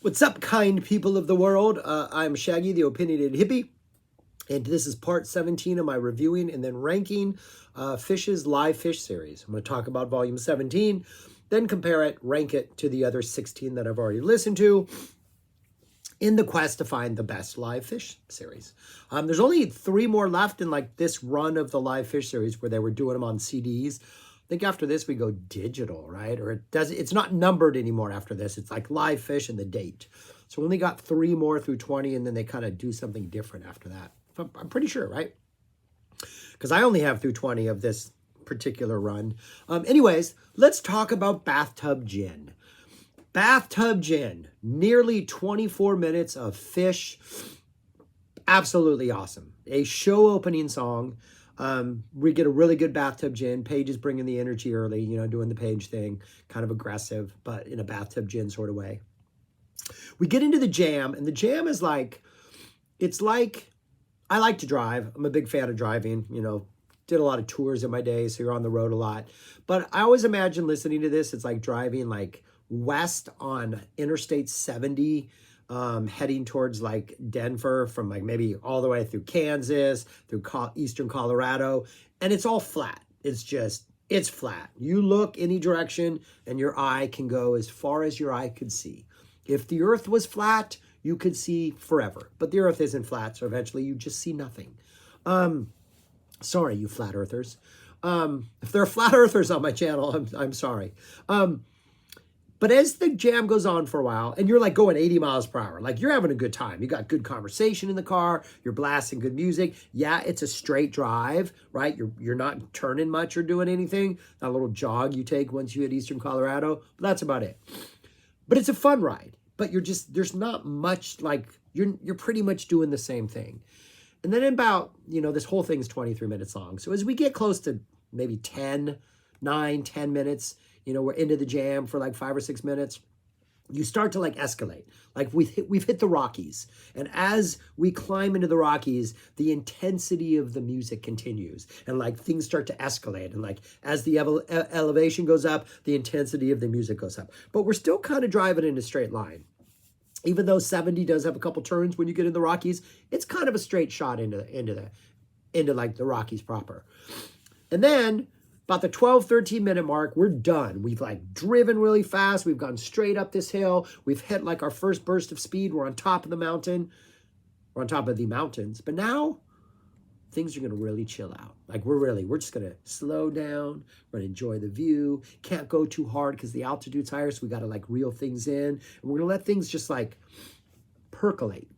What's up, kind people of the world? I'm Shaggy, the Opinionated Hippie, and this is part 17 of my reviewing and then ranking Phish's live Phish series. I'm going to talk about volume 17, then compare it, rank it to the other 16 that I've already listened to in the quest to find the best live Phish series. There's only 3 more left in like this run of the live Phish series where they were doing them on CDs. I think after this we go digital, right? Or it's not numbered anymore after this. It's like live Phish and the date. So we only got 3 more through 20, and then they kind of do something different after that. I'm pretty sure, right? Because I only have through 20 of this particular run. Anyways, let's talk about Bathtub Gin. Bathtub Gin, nearly 24 minutes of Phish. Absolutely awesome. A show opening song. We get a really good Bathtub Gin. Paige is bringing the energy early, you know, doing the Paige thing, kind of aggressive, but in a Bathtub Gin sort of way. We get into the jam, and the jam is like, it's like, I like to drive. I'm a big fan of driving, you know, did a lot of tours in my day, so you're on the road a lot. But I always imagine listening to this, it's like driving like west on Interstate 70, heading towards like Denver from like maybe all the way through Kansas, through eastern Colorado, and it's all flat. It's flat. You look any direction and your eye can go as far as your eye could see. If the earth was flat, you could see forever, but the earth isn't flat, so eventually you just see nothing. Sorry, you flat earthers. If there are flat earthers on my channel, I'm sorry. But as the jam goes on for a while, and you're like going 80 miles per hour, like you're having a good time. You got good conversation in the car. You're blasting good music. Yeah, it's a straight drive, right? You're not turning much or doing anything. That little jog you take once you hit eastern Colorado, but that's about it. But it's a fun ride. But there's not much, like you're pretty much doing the same thing. And then about, you know, this whole thing's 23 minutes long. So as we get close to maybe 10 minutes, you know, we're into the jam for like 5 or 6 minutes, you start to like escalate. Like we've hit the Rockies. And as we climb into the Rockies, the intensity of the music continues. And like things start to escalate. And like as the elevation goes up, the intensity of the music goes up. But we're still kind of driving in a straight line. Even though 70 does have a couple turns when you get in the Rockies, it's kind of a straight shot into like the Rockies proper. And then about the 12, 13 minute mark, we're done. We've like driven really fast. We've gone straight up this hill. We've hit like our first burst of speed. We're on top of the mountain. We're on top of the mountains. But now things are going to really chill out. Like we're just going to slow down. We're going to enjoy the view. Can't go too hard because the altitude's higher. So we got to like reel things in. And we're going to let things just like percolate.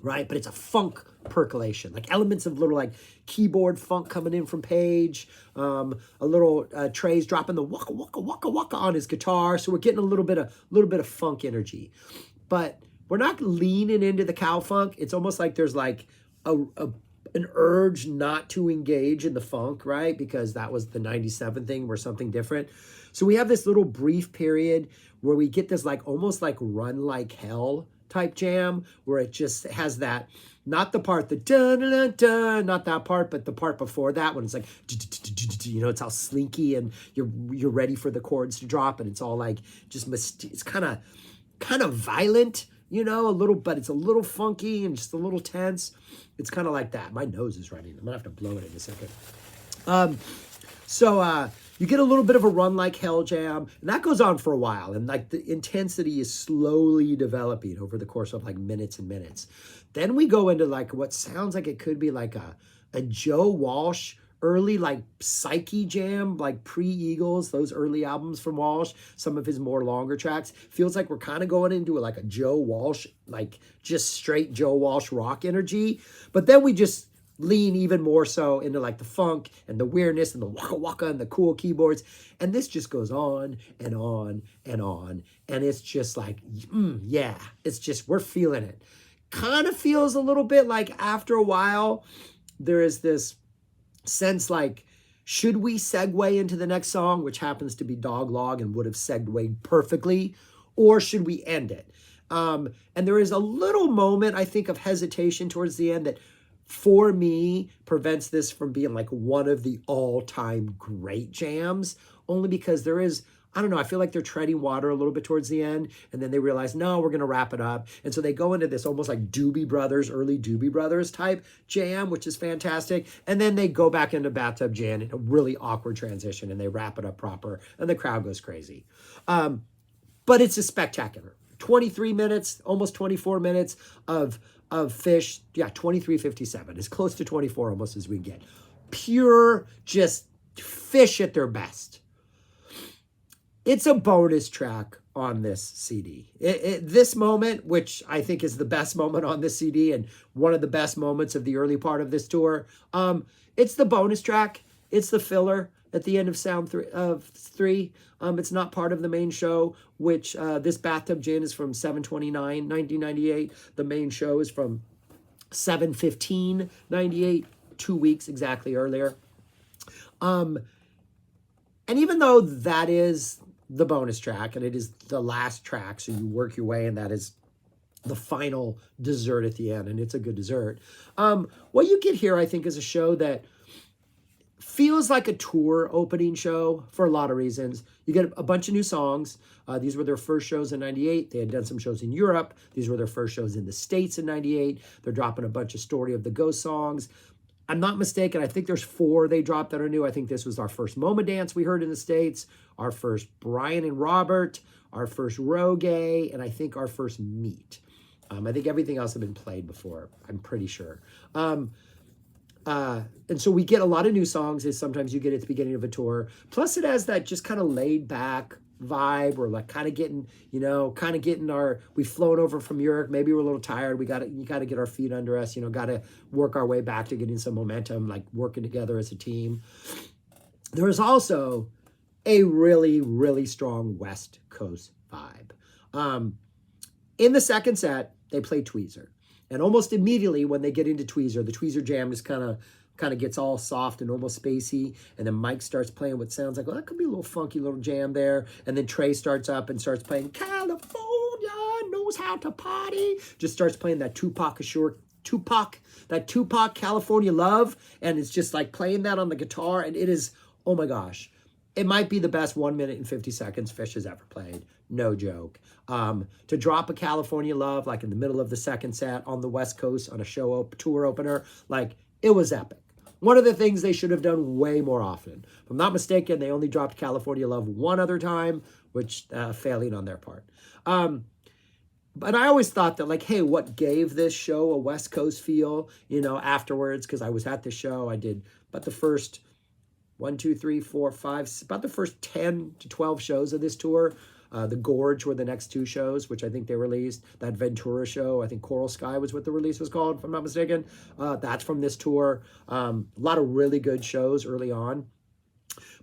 Right? But it's a funk percolation, like elements of little like keyboard funk coming in from Paige, a little Trey's dropping the waka waka waka waka on his guitar, so we're getting a little bit of funk energy, but we're not leaning into the cow funk. It's almost like there's like an urge not to engage in the funk, right? Because that was the 97 thing, where something different. So we have this little brief period where we get this like almost like Run Like Hell type jam, where it just has that, not the part, the dun dun dun, not that part, but the part before that, when it's like, you know, it's all slinky and you're ready for the chords to drop, and it's all like just it's kind of violent, you know, a little, but it's a little funky and just a little tense. It's kind of like that. My nose is running. I'm gonna have to blow it in a second. So you get a little bit of a Run Like Hell jam, and that goes on for a while, and like the intensity is slowly developing over the course of like minutes and minutes. Then we go into like what sounds like it could be like a Joe Walsh early like psyche jam, like pre-Eagles, those early albums from Walsh, some of his more longer tracks. Feels like we're kind of going into like a Joe Walsh, like just straight Joe Walsh rock energy. But then we just lean even more so into like the funk and the weirdness and the waka waka and the cool keyboards. And this just goes on and on and on. And it's just like, yeah, it's just, we're feeling it. Kind of feels a little bit like after a while, there is this sense like, should we segue into the next song, which happens to be Dog Log and would have segued perfectly, or should we end it? And there is a little moment, I think, of hesitation towards the end that, for me, prevents this from being like one of the all-time great jams, only because there is I don't know, I feel like they're treading water a little bit towards the end, and then they realize, no, we're going to wrap it up. And so they go into this almost like Doobie Brothers, early Doobie Brothers type jam, which is fantastic. And then they go back into Bathtub Jam in a really awkward transition, and they wrap it up proper, and the crowd goes crazy. But it's a spectacular 23 minutes, almost 24 minutes of Phish. Yeah, 23:57, as close to 24 almost as we get. Pure, just Phish at their best. It's a bonus track on this CD. This moment, which I think is the best moment on this CD and one of the best moments of the early part of this tour, it's the bonus track. It's the filler at the end of sound three. It's not part of the main show, which this Bathtub Gin is from 7/29/1998. The main show is from 7/15/98, 2 weeks exactly earlier. And even though that is the bonus track and it is the last track, so you work your way, and that is the final dessert at the end, and it's a good dessert. What you get here, I think, is a show that feels like a tour opening show for a lot of reasons. You get a bunch of new songs. These were their first shows in 98. They had done some shows in Europe. These were their first shows in the States in 98. They're dropping a bunch of Story of the Ghost songs. I'm not mistaken, I think there's 4 they dropped that are new. I think this was our first MoMA Dance we heard in the States, our first Brian and Robert, our first Rogue, and I think our first Meet. I think everything else had been played before, I'm pretty sure. And so we get a lot of new songs, as sometimes you get at the beginning of a tour. Plus it has that just kind of laid back vibe. We're like kind of getting, we've flown over from Europe. Maybe we're a little tired. You got to get our feet under us, got to work our way back to getting some momentum, like working together as a team. There is also a really, really strong West Coast vibe. In the second set, they play Tweezer. And almost immediately when they get into Tweezer, the Tweezer jam is kind of gets all soft and almost spacey. And then Mike starts playing what sounds like, well, that could be a little funky little jam there. And then Trey starts up and starts playing California Knows How to Party. Just starts playing that Tupac California Love. And it's just like playing that on the guitar. And it is, oh my gosh, it might be the best 1 minute and 50 seconds Phish has ever played. No joke. To drop a California Love, like in the middle of the second set on the West Coast on a tour opener, like it was epic. One of the things they should have done way more often. If I'm not mistaken, they only dropped California Love one other time, which failing on their part. But I always thought that, like, hey, what gave this show a West Coast feel, afterwards, because I was at the show. I did about the first 1, 2, 3, 4, 5, about the first 10 to 12 shows of this tour. The Gorge were the next 2 shows, which I think they released. That Ventura show, I think Coral Sky was what the release was called, if I'm not mistaken. That's from this tour. A lot of really good shows early on.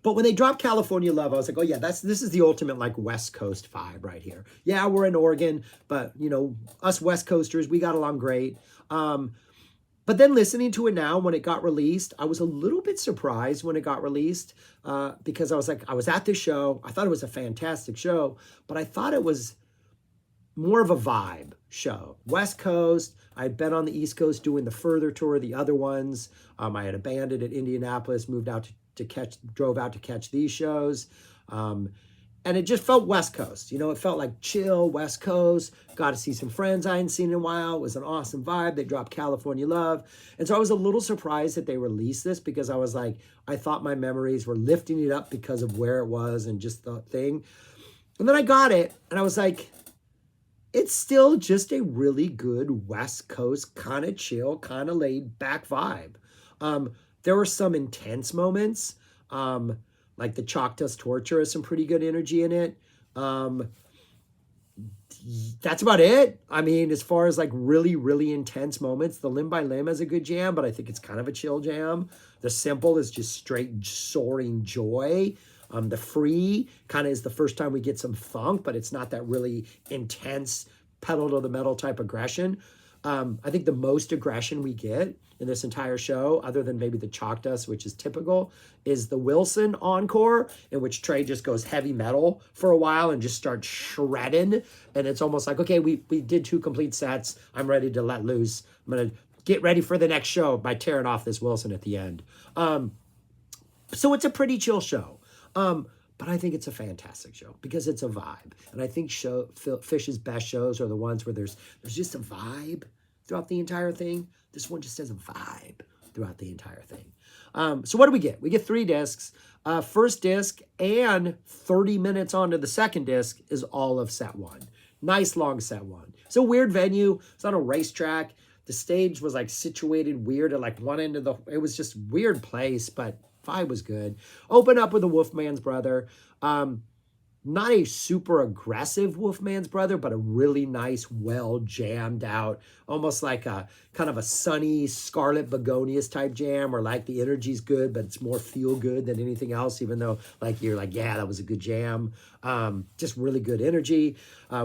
But when they dropped California Love, I was like, oh yeah, this is the ultimate like West Coast vibe right here. Yeah, we're in Oregon, but us West Coasters, we got along great. But then listening to it now, when it got released, I was a little bit surprised when it got released because I was at this show. I thought it was a fantastic show, but I thought it was more of a vibe show. West Coast. I'd been on the East Coast doing the Further tour, the other ones. I had abandoned at Indianapolis, moved out drove out to catch these shows. And it just felt West Coast. It felt like chill West Coast. Got to see some friends I hadn't seen in a while. It was an awesome vibe. They dropped California Love. And so I was a little surprised that they released this because I was like, I thought my memories were lifting it up because of where it was and just the thing. And then I got it and I was like, it's still just a really good West Coast kind of chill, kind of laid back vibe. There were some intense moments. Like the Chalk Dust Torture has some pretty good energy in it. That's about it. I mean, as far as like really, really intense moments, the Limb by Limb has a good jam, but I think it's kind of a chill jam. The Simple is just straight soaring joy. The Free kind of is the first time we get some funk, but it's not that really intense pedal to the metal type aggression. I think the most aggression we get in this entire show, other than maybe the Chalk Dust, which is typical, is the Wilson encore, in which Trey just goes heavy metal for a while and just starts shredding. And it's almost like, okay, we did 2 complete sets. I'm ready to let loose. I'm going to get ready for the next show by tearing off this Wilson at the end. So it's a pretty chill show. But I think it's a fantastic show because it's a vibe. And I think Phish's best shows are the ones where there's just a vibe throughout the entire thing. This one just has a vibe throughout the entire thing. So what do we get? We get 3 discs. First disc and 30 minutes onto the second disc is all of set 1. Nice long set 1. It's a weird venue. It's on a racetrack. The stage was like situated weird at like one end of it was just weird place, but vibe was good. Open up with a Wolfman's Brother. Not a super aggressive Wolfman's Brother, but a really nice, well jammed out, almost like a kind of a sunny Scarlet Begonias type jam, where like the energy's good, but it's more feel good than anything else, even though like you're like, yeah, that was a good jam. Just really good energy.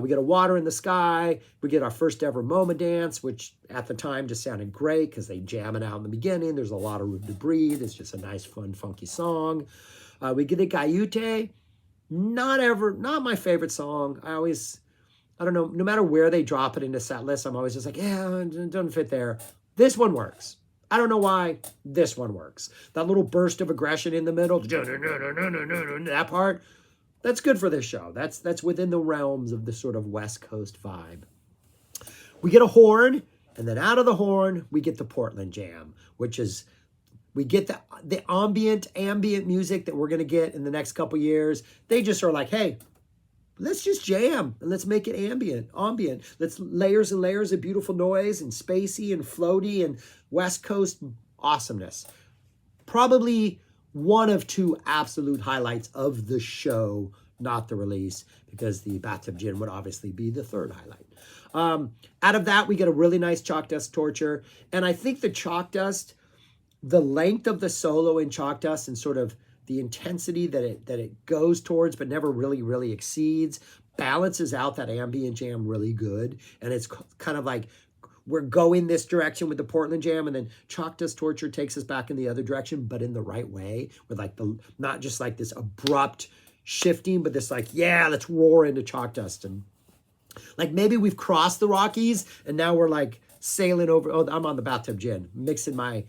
We get a Water in the Sky. We get our first ever MoMA dance, which at the time just sounded great because they jam it out in the beginning. There's a lot of room to breathe. It's just a nice, fun, funky song. We get a Gaiute. Not my favorite song. I don't know, no matter where they drop it into set list, I'm always just like, yeah, it doesn't fit there. This one works. I don't know why. This one works. That little burst of aggression in the middle, that part, that's good for this show. That's within the realms of the sort of West Coast vibe. We get a horn, and then out of the horn, we get the Portland Jam, which is, we get the ambient music that we're going to get in the next couple years. They just are like, hey, let's just jam and let's make it ambient. Let's layers and layers of beautiful noise and spacey and floaty and West Coast awesomeness. Probably one of 2 absolute highlights of the show, not the release, because the Bathtub Gin would obviously be the 3rd highlight. Out of that, we get a really nice Chalk Dust Torture. And I think the Chalk Dust, the length of the solo in Chalk Dust and sort of the intensity that it goes towards but never really exceeds balances out that ambient jam really good. And it's kind of like we're going this direction with the Portland Jam, and then Chalk Dust Torture takes us back in the other direction, but in the right way, with like the not just like this abrupt shifting, but this like, yeah, let's roar into Chalk Dust. And like maybe we've crossed the Rockies and now we're like sailing over. Oh, I'm on the Bathtub Gin, mixing my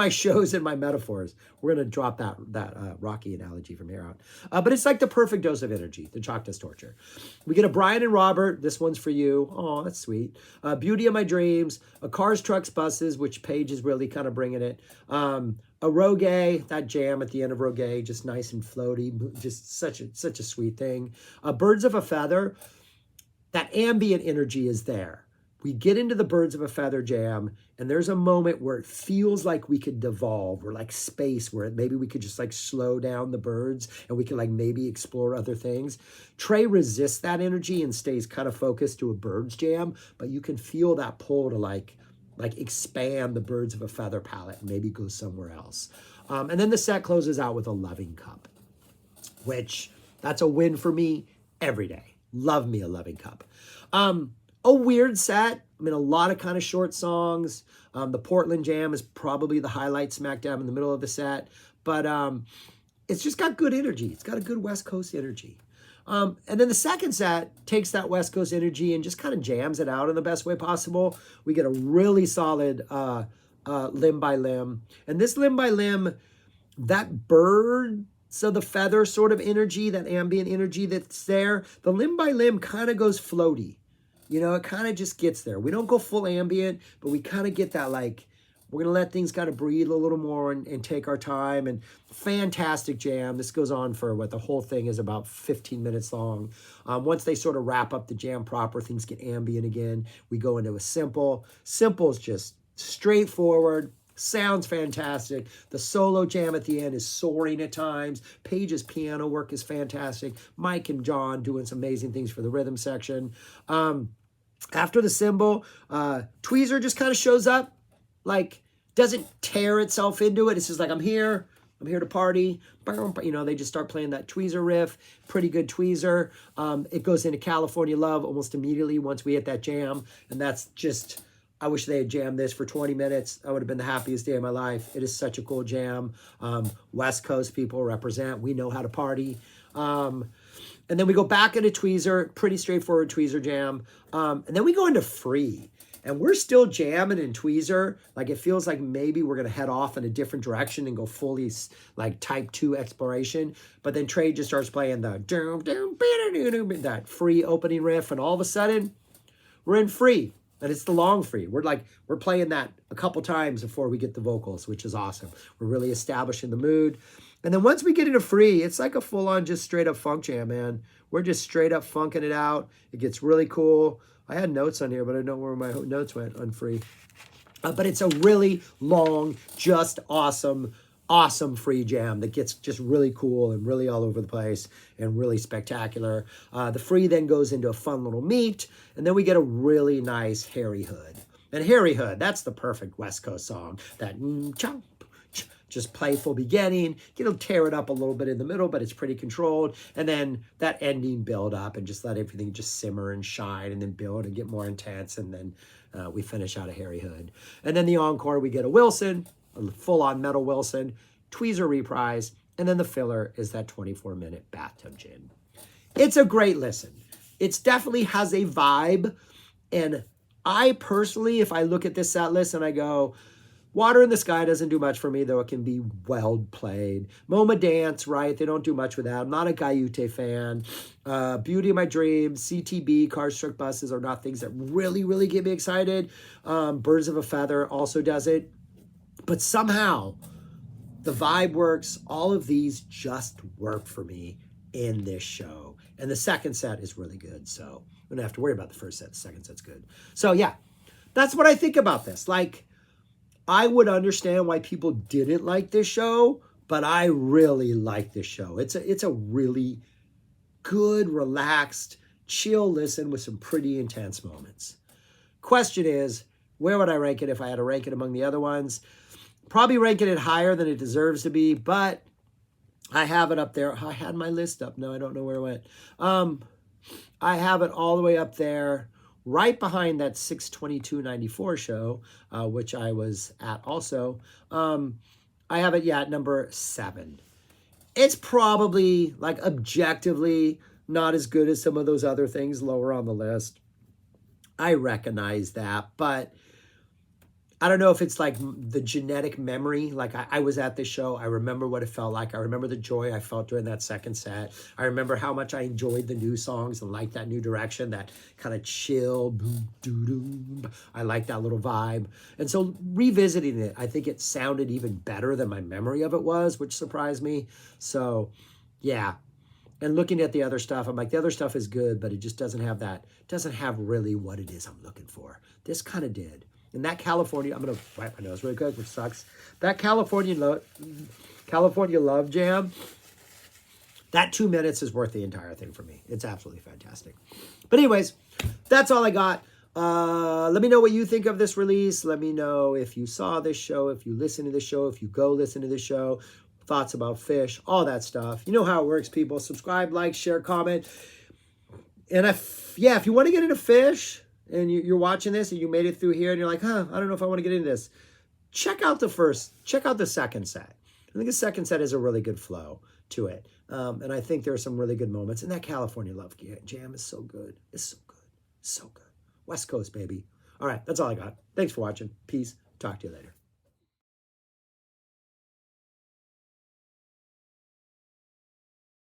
shows and my metaphors. We're gonna drop that Rocky analogy from here out. But it's like the perfect dose of energy, the Chalk Dust Torture. We get a Brian and Robert. This one's for you. Oh, that's sweet. Beauty of My Dreams. A Cars, Trucks, Buses, which Paige is really kind of bringing it. A Rogue, that jam at the end of Rogue, just nice and floaty, just such a sweet thing. Birds of a Feather. That ambient energy is there. We get into the Birds of a Feather jam, and there's a moment where it feels like we could devolve, or like space, where maybe we could just like slow down the birds and we could like maybe explore other things. Trey resists that energy and stays kind of focused to a Birds jam, but you can feel that pull to like expand the Birds of a Feather palette and maybe go somewhere else. And then the set closes out with a Loving Cup, which that's a win for me every day. Love me a Loving Cup. A weird set. I mean, a lot of kind of short songs. The Portland Jam is probably the highlight smack dab in the middle of the set. But it's just got good energy. It's got a good West Coast energy. And then the second set takes that West Coast energy and just kind of jams it out in the best way possible. We get a really solid Limb by Limb. And this Limb by Limb, that bird, so the feather sort of energy, that ambient energy that's there, the Limb by Limb kind of goes floaty. You know, it kind of just gets there. We don't go full ambient, but we kind of get that like, we're going to let things kind of breathe a little more and take our time. And fantastic jam. This goes on for what the whole thing is about 15 minutes long. Once they sort of wrap up the jam proper, things get ambient again. We go into a simple. Simple is just straightforward. Sounds fantastic. The solo jam at the end is soaring at times. Paige's piano work is fantastic. Mike and John doing some amazing things for the rhythm section. After the cymbal, Tweezer just kind of shows up, like doesn't tear itself into it. It's just like, I'm here to party. You know, they just start playing that Tweezer riff. Pretty good Tweezer. It goes into California Love almost immediately once we hit that jam. And that's just, I wish they had jammed this for 20 minutes. That would have been the happiest day of my life. It is such a cool jam. West Coast people represent. We know how to party. And then we go back into Tweezer, pretty straightforward Tweezer jam. And then we go into Free. And we're still jamming in tweezer. Like it feels like maybe we're going to head off in a different direction and go fully like type 2 exploration. But then Trey just starts playing that free opening riff. And all of a sudden we're in free. And it's the long free. We're playing that a couple times before we get the vocals, which is awesome. We're really establishing the mood. And then once we get into free, it's like a full-on just straight up funk jam, man. We're just straight up funking it out. It gets really cool. I had notes on here, but I don't know where my notes went on free. But it's a really long, just awesome free jam that gets just really cool and really all over the place and really spectacular. The free then goes into a fun little meet, and then we get a really nice Harry Hood. And Harry Hood, that's the perfect West Coast song. That just playful beginning. It'll tear it up a little bit in the middle, but it's pretty controlled. And then that ending build up and just let everything just simmer and shine and then build and get more intense. And then we finish out a Harry Hood. And then the encore, we get a Wilson, a full-on metal Wilson, tweezer reprise, and then the filler is that 24-minute bathtub gin. It's a great listen. It definitely has a vibe. And I personally, if I look at this set list and I go, Water in the Sky doesn't do much for me, though it can be well played. MoMA Dance, right? They don't do much with that. I'm not a Gaiute fan. Beauty of My Dreams, CTB, Cars, Truck, Buses are not things that really, really get me excited. Birds of a Feather also does it. But somehow, the vibe works. All of these just work for me in this show. And the second set is really good. So we don't have to worry about the first set. The second set's good. So yeah, that's what I think about this. Like, I would understand why people didn't like this show, but I really like this show. It's a really good, relaxed, chill listen with some pretty intense moments. Question is, where would I rank it if I had to rank it among the other ones? Probably ranking it higher than it deserves to be, but I have it up there. I had my list up. No, I don't know where it went. I have it all the way up there, right behind that 6/22/94 show, which I was at also. I have it, at number 7. It's probably, like, objectively not as good as some of those other things lower on the list. I recognize that, but I don't know if it's like the genetic memory. Like I was at this show. I remember what it felt like. I remember the joy I felt during that second set. I remember how much I enjoyed the new songs and liked that new direction, that kind of chill, boom, doo, doo. I like that little vibe. And so revisiting it, I think it sounded even better than my memory of it was, which surprised me. So yeah. And looking at the other stuff, I'm like, the other stuff is good, but it just doesn't have really what it is I'm looking for. This kind of did. And that California, I'm going to wipe my nose really quick, which sucks. That California Love Jam, that 2 minutes is worth the entire thing for me. It's absolutely fantastic. But anyways, that's all I got. Let me know what you think of this release. Let me know if you saw this show, if you listen to this show, if you go listen to this show, thoughts about Phish, all that stuff. You know how it works, people. Subscribe, like, share, comment. And if you want to get into Phish, and you're watching this and you made it through here and you're like, I don't know if I want to get into this. Check out the second set. I think the second set is a really good flow to it. And I think there are some really good moments. And that California Love Jam is so good. It's so good. So good. West Coast, baby. All right, that's all I got. Thanks for watching. Peace. Talk to you later.